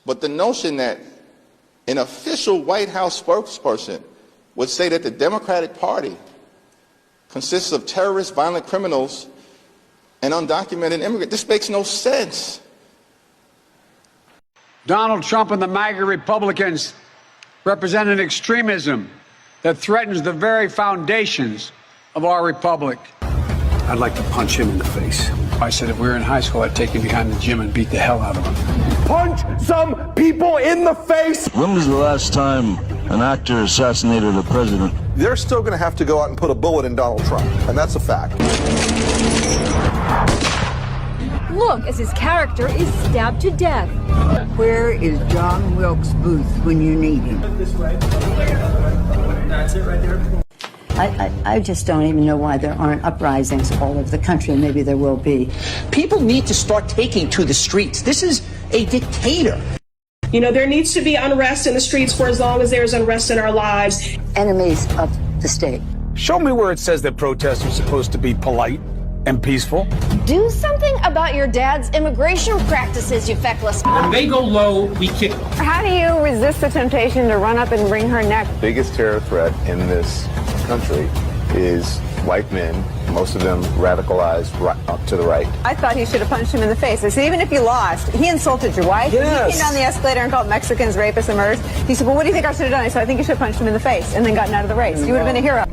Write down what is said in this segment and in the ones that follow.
But the notion that an official White House spokesperson would say that the Democratic Party consists of terrorists, violent criminals, and undocumented immigrants, this makes no sense. Donald Trump and the MAGA Republicans represent an extremism that threatens the very foundations of our republic. I'd like to punch him in the face. I said if we were in high school, I'd take him behind the gym and beat the hell out of him. Punch some people in the face! When was the last time an actor assassinated a president? They're still going to have to go out and put a bullet in Donald Trump, and that's a fact. Look, as his character is stabbed to death. Where is John Wilkes Booth when you need him? That's it right there. I just don't even know why there aren't uprisings all over the country, and maybe there will be. People need to start taking to the streets. This is a dictator. You know, there needs to be unrest in the streets for as long as there's unrest in our lives. Enemies of the state. Show me where it says that protests are supposed to be polite and peaceful. Do something about your dad's immigration practices, you feckless. When they go low, we kick them. How do you resist the temptation to run up and wring her neck? The biggest terror threat in this country is white men, most of them radicalized up to the right. I thought he should have punched him in the face. I said, even if you lost, he insulted your wife. Yes. He came down the escalator and called Mexicans rapists and murderers. He said, well, what do you think I should have done? I said, I think you should have punched him in the face and then gotten out of the race. You would have been a hero.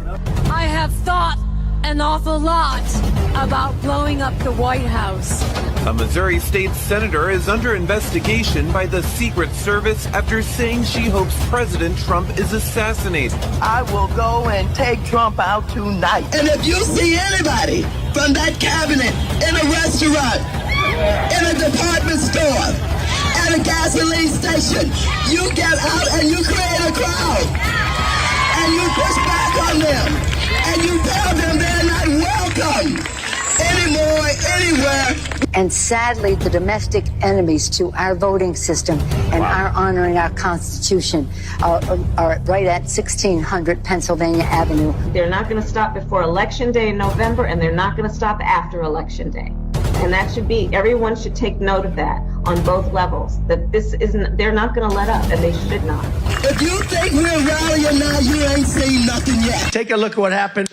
I have thought an awful lot about blowing up the White House. A Missouri state senator is under investigation by the Secret Service after saying she hopes President Trump is assassinated. I will go and take Trump out tonight. And if you see anybody from that cabinet in a restaurant, in a department store, at a gasoline station, you get out and you create a crowd. And you push back on them. And you tell them they're not welcome anymore, anywhere. And sadly, the domestic enemies to our voting system and our honoring our Constitution are right at 1600 Pennsylvania Avenue. They're not going to stop before Election Day in November, and they're not going to stop after Election Day. And that should be, everyone should take note of that on both levels, that this isn't, they're not going to let up, and they should not. If you think we're rallying now, you ain't seen nothing yet. Take a look at what happened